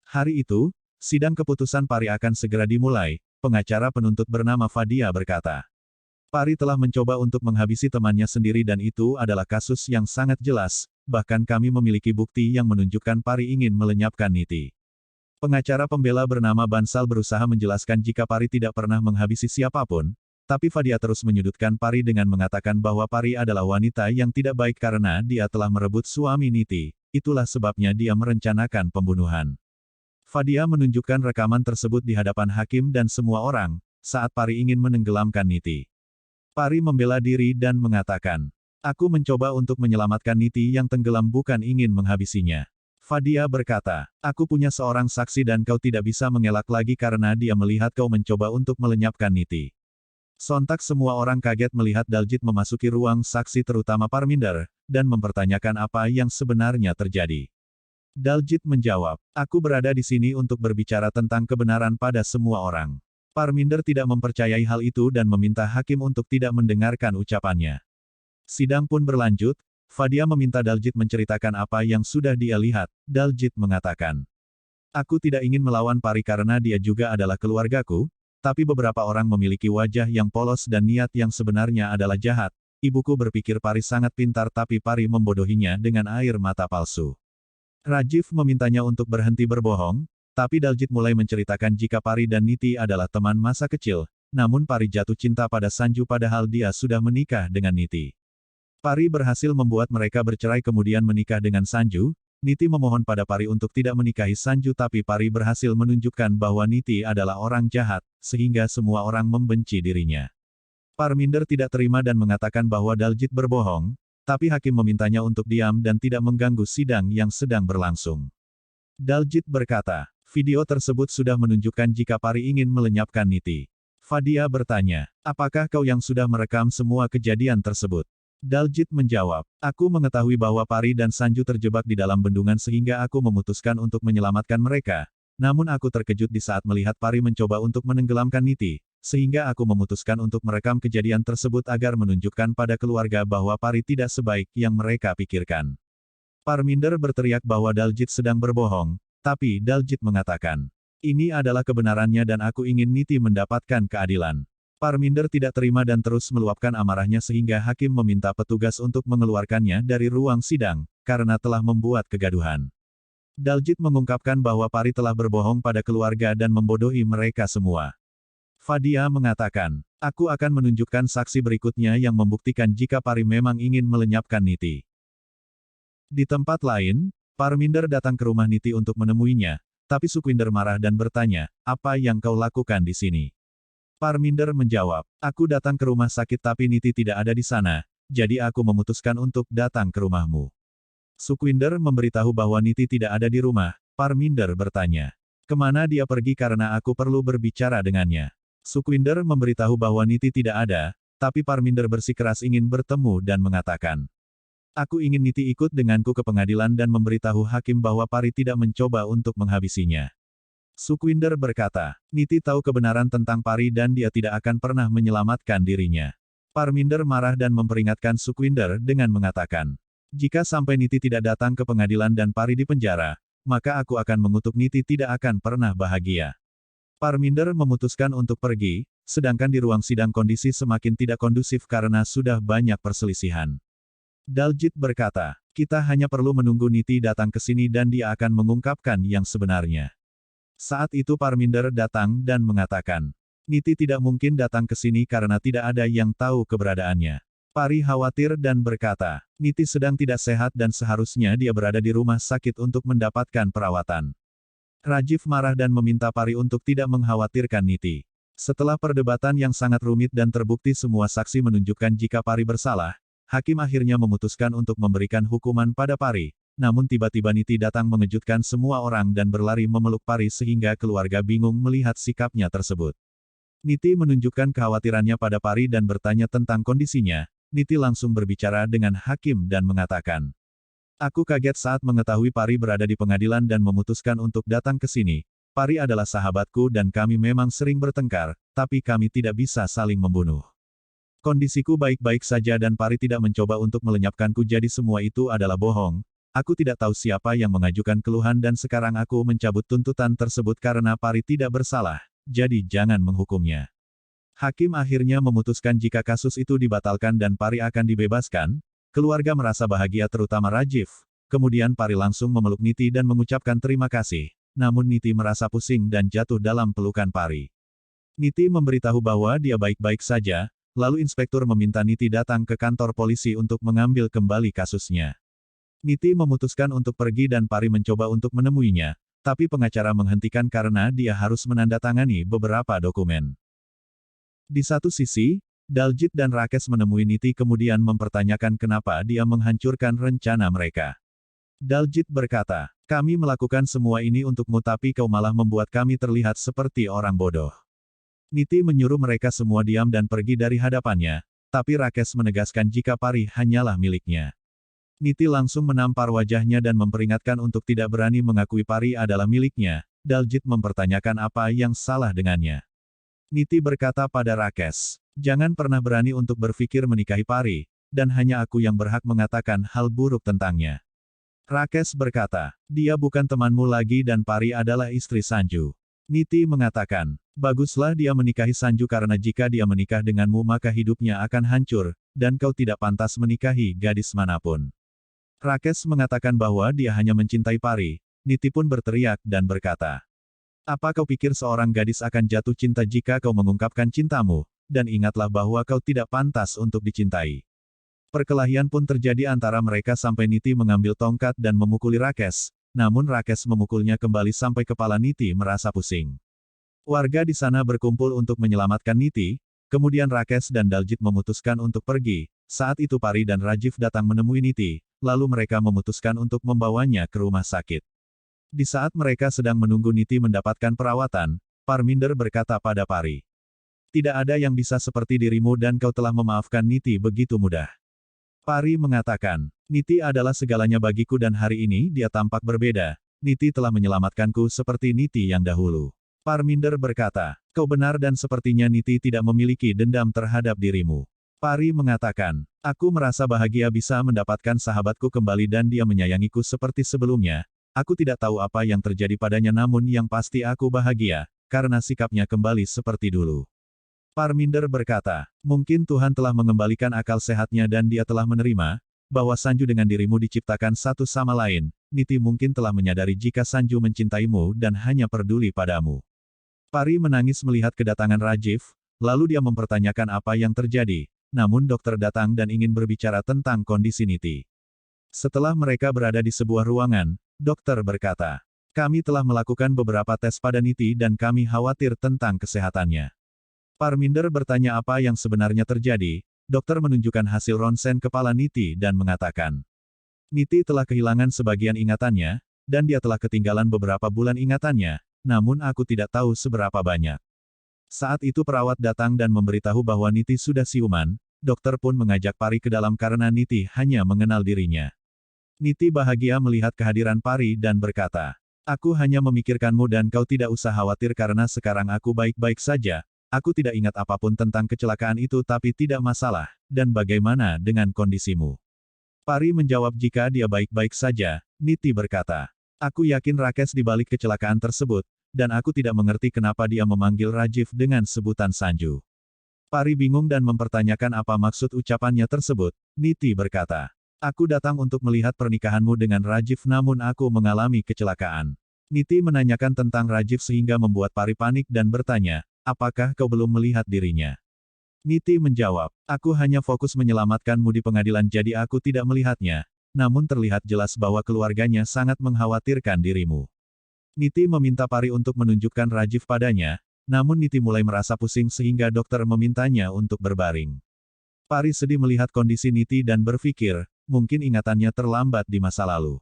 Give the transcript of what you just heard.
Hari itu, sidang keputusan Pari akan segera dimulai, pengacara penuntut bernama Fadia berkata. Pari telah mencoba untuk menghabisi temannya sendiri dan itu adalah kasus yang sangat jelas, bahkan kami memiliki bukti yang menunjukkan Pari ingin melenyapkan Niti. Pengacara pembela bernama Bansal berusaha menjelaskan jika Pari tidak pernah menghabisi siapapun, tapi Fadia terus menyudutkan Pari dengan mengatakan bahwa Pari adalah wanita yang tidak baik karena dia telah merebut suami Niti, itulah sebabnya dia merencanakan pembunuhan. Fadia menunjukkan rekaman tersebut di hadapan hakim dan semua orang, saat Pari ingin menenggelamkan Niti. Pari membela diri dan mengatakan, "Aku mencoba untuk menyelamatkan Niti yang tenggelam bukan ingin menghabisinya." Fadia berkata, "Aku punya seorang saksi dan kau tidak bisa mengelak lagi karena dia melihat kau mencoba untuk melenyapkan Niti." Sontak semua orang kaget melihat Daljit memasuki ruang saksi terutama Parminder, dan mempertanyakan apa yang sebenarnya terjadi. Daljit menjawab, "Aku berada di sini untuk berbicara tentang kebenaran pada semua orang." Parminder tidak mempercayai hal itu dan meminta hakim untuk tidak mendengarkan ucapannya. Sidang pun berlanjut, Fadia meminta Daljit menceritakan apa yang sudah dia lihat. Daljit mengatakan, "Aku tidak ingin melawan Pari karena dia juga adalah keluargaku, tapi beberapa orang memiliki wajah yang polos dan niat yang sebenarnya adalah jahat. Ibuku berpikir Pari sangat pintar tapi Pari membodohinya dengan air mata palsu." Rajiv memintanya untuk berhenti berbohong, tapi Daljit mulai menceritakan jika Pari dan Niti adalah teman masa kecil, namun Pari jatuh cinta pada Sanju padahal dia sudah menikah dengan Niti. Pari berhasil membuat mereka bercerai kemudian menikah dengan Sanju. Niti memohon pada Pari untuk tidak menikahi Sanju tapi Pari berhasil menunjukkan bahwa Niti adalah orang jahat, sehingga semua orang membenci dirinya. Parminder tidak terima dan mengatakan bahwa Daljit berbohong, tapi hakim memintanya untuk diam dan tidak mengganggu sidang yang sedang berlangsung. Daljit berkata, "Video tersebut sudah menunjukkan jika Pari ingin melenyapkan Niti." Fadia bertanya, "Apakah kau yang sudah merekam semua kejadian tersebut?" Daljit menjawab, "Aku mengetahui bahwa Pari dan Sanju terjebak di dalam bendungan sehingga aku memutuskan untuk menyelamatkan mereka. Namun aku terkejut di saat melihat Pari mencoba untuk menenggelamkan Niti, sehingga aku memutuskan untuk merekam kejadian tersebut agar menunjukkan pada keluarga bahwa Pari tidak sebaik yang mereka pikirkan." Parminder berteriak bahwa Daljit sedang berbohong, tapi Daljit mengatakan, "Ini adalah kebenarannya dan aku ingin Niti mendapatkan keadilan." Parminder tidak terima dan terus meluapkan amarahnya sehingga hakim meminta petugas untuk mengeluarkannya dari ruang sidang, karena telah membuat kegaduhan. Daljit mengungkapkan bahwa Pari telah berbohong pada keluarga dan membodohi mereka semua. Fadia mengatakan, "Aku akan menunjukkan saksi berikutnya yang membuktikan jika Pari memang ingin melenyapkan Niti." Di tempat lain, Parminder datang ke rumah Niti untuk menemuinya, tapi Sukwinder marah dan bertanya, "Apa yang kau lakukan di sini?" Parminder menjawab, "Aku datang ke rumah sakit tapi Niti tidak ada di sana, jadi aku memutuskan untuk datang ke rumahmu." Sukwinder memberitahu bahwa Niti tidak ada di rumah. Parminder bertanya, "Kemana dia pergi karena aku perlu berbicara dengannya?" Sukwinder memberitahu bahwa Niti tidak ada, tapi Parminder bersikeras ingin bertemu dan mengatakan, "Aku ingin Niti ikut denganku ke pengadilan dan memberitahu hakim bahwa Pari tidak mencoba untuk menghabisinya." Sukwinder berkata, "Niti tahu kebenaran tentang Pari dan dia tidak akan pernah menyelamatkan dirinya." Parminder marah dan memperingatkan Sukwinder dengan mengatakan, "Jika sampai Niti tidak datang ke pengadilan dan Pari di penjara, maka aku akan mengutuk Niti tidak akan pernah bahagia." Parminder memutuskan untuk pergi, sedangkan di ruang sidang kondisi semakin tidak kondusif karena sudah banyak perselisihan. Daljit berkata, "Kita hanya perlu menunggu Niti datang ke sini dan dia akan mengungkapkan yang sebenarnya." Saat itu Parminder datang dan mengatakan, "Niti tidak mungkin datang ke sini karena tidak ada yang tahu keberadaannya." Pari khawatir dan berkata, "Niti sedang tidak sehat dan seharusnya dia berada di rumah sakit untuk mendapatkan perawatan." Rajiv marah dan meminta Pari untuk tidak mengkhawatirkan Niti. Setelah perdebatan yang sangat rumit dan terbukti semua saksi menunjukkan jika Pari bersalah, hakim akhirnya memutuskan untuk memberikan hukuman pada Pari. Namun tiba-tiba Niti datang mengejutkan semua orang dan berlari memeluk Pari sehingga keluarga bingung melihat sikapnya tersebut. Niti menunjukkan kekhawatirannya pada Pari dan bertanya tentang kondisinya. Niti langsung berbicara dengan hakim dan mengatakan, "Aku kaget saat mengetahui Pari berada di pengadilan dan memutuskan untuk datang ke sini. Pari adalah sahabatku dan kami memang sering bertengkar, tapi kami tidak bisa saling membunuh. Kondisiku baik-baik saja dan Pari tidak mencoba untuk melenyapkanku jadi semua itu adalah bohong. aku tidak tahu siapa yang mengajukan keluhan dan sekarang aku mencabut tuntutan tersebut karena Pari tidak bersalah, jadi jangan menghukumnya. Hakim akhirnya memutuskan jika kasus itu dibatalkan dan Pari akan dibebaskan. Keluarga merasa bahagia terutama Rajiv. Kemudian Pari langsung memeluk Niti dan mengucapkan terima kasih. Namun Niti merasa pusing dan jatuh dalam pelukan Pari. Niti memberitahu bahwa dia baik-baik saja, lalu inspektur meminta Niti datang ke kantor polisi untuk mengambil kembali kasusnya. Niti memutuskan untuk pergi dan Pari mencoba untuk menemuinya, tapi pengacara menghentikan karena dia harus menandatangani beberapa dokumen. Di satu sisi, Daljit dan Rakesh menemui Niti kemudian mempertanyakan kenapa dia menghancurkan rencana mereka. Daljit berkata, kami melakukan semua ini untukmu tapi kau malah membuat kami terlihat seperti orang bodoh. Niti menyuruh mereka semua diam dan pergi dari hadapannya, tapi Rakesh menegaskan jika Pari hanyalah miliknya. Niti langsung menampar wajahnya dan memperingatkan untuk tidak berani mengakui Pari adalah miliknya. Daljit mempertanyakan apa yang salah dengannya. Niti berkata pada Rakesh, jangan pernah berani untuk berpikir menikahi Pari, dan hanya aku yang berhak mengatakan hal buruk tentangnya. Rakesh berkata, dia bukan temanmu lagi dan Pari adalah istri Sanju. Niti mengatakan, baguslah dia menikahi Sanju karena jika dia menikah denganmu maka hidupnya akan hancur, dan kau tidak pantas menikahi gadis manapun. Rakesh mengatakan bahwa dia hanya mencintai Pari. Niti pun berteriak dan berkata, apa kau pikir seorang gadis akan jatuh cinta jika kau mengungkapkan cintamu, dan ingatlah bahwa kau tidak pantas untuk dicintai. Perkelahian pun terjadi antara mereka sampai Niti mengambil tongkat dan memukuli Rakesh, namun Rakesh memukulnya kembali sampai kepala Niti merasa pusing. Warga di sana berkumpul untuk menyelamatkan Niti, kemudian Rakesh dan Daljit memutuskan untuk pergi. Saat itu Pari dan Rajiv datang menemui Niti, lalu mereka memutuskan untuk membawanya ke rumah sakit. Di saat mereka sedang menunggu Niti mendapatkan perawatan, Parminder berkata pada Pari, tidak ada yang bisa seperti dirimu dan kau telah memaafkan Niti begitu mudah. Pari mengatakan, Niti adalah segalanya bagiku dan hari ini dia tampak berbeda. Niti telah menyelamatkanku seperti Niti yang dahulu. Parminder berkata, kau benar dan sepertinya Niti tidak memiliki dendam terhadap dirimu. Pari mengatakan, aku merasa bahagia bisa mendapatkan sahabatku kembali dan dia menyayangiku seperti sebelumnya. Aku tidak tahu apa yang terjadi padanya namun yang pasti aku bahagia, karena sikapnya kembali seperti dulu. Parminder berkata, mungkin Tuhan telah mengembalikan akal sehatnya dan dia telah menerima, bahwa Sanju dengan dirimu diciptakan satu sama lain. Niti mungkin telah menyadari jika Sanju mencintaimu dan hanya peduli padamu. Pari menangis melihat kedatangan Rajiv, lalu dia mempertanyakan apa yang terjadi, namun dokter datang dan ingin berbicara tentang kondisi Niti. Setelah mereka berada di sebuah ruangan, dokter berkata, kami telah melakukan beberapa tes pada Niti dan kami khawatir tentang kesehatannya. Parminder bertanya apa yang sebenarnya terjadi. Dokter menunjukkan hasil ronsen kepala Niti dan mengatakan, Niti telah kehilangan sebagian ingatannya, dan dia telah ketinggalan beberapa bulan ingatannya, namun aku tidak tahu seberapa banyak. Saat itu perawat datang dan memberitahu bahwa Niti sudah siuman. Dokter pun mengajak Pari ke dalam karena Niti hanya mengenal dirinya. Niti bahagia melihat kehadiran Pari dan berkata, aku hanya memikirkanmu dan kau tidak usah khawatir karena sekarang aku baik-baik saja. Aku tidak ingat apapun tentang kecelakaan itu tapi tidak masalah, dan bagaimana dengan kondisimu? Pari menjawab jika dia baik-baik saja. Niti berkata, aku yakin Rakesh di balik kecelakaan tersebut, dan aku tidak mengerti kenapa dia memanggil Rajiv dengan sebutan Sanju. Pari bingung dan mempertanyakan apa maksud ucapannya tersebut. Niti berkata, aku datang untuk melihat pernikahanmu dengan Rajiv namun aku mengalami kecelakaan. Niti menanyakan tentang Rajiv sehingga membuat Pari panik dan bertanya, apakah kau belum melihat dirinya? Niti menjawab, aku hanya fokus menyelamatkanmu di pengadilan jadi aku tidak melihatnya, namun terlihat jelas bahwa keluarganya sangat mengkhawatirkan dirimu. Niti meminta Pari untuk menunjukkan Rajiv padanya, namun Niti mulai merasa pusing sehingga dokter memintanya untuk berbaring. Pari sedih melihat kondisi Niti dan berpikir, mungkin ingatannya terlambat di masa lalu.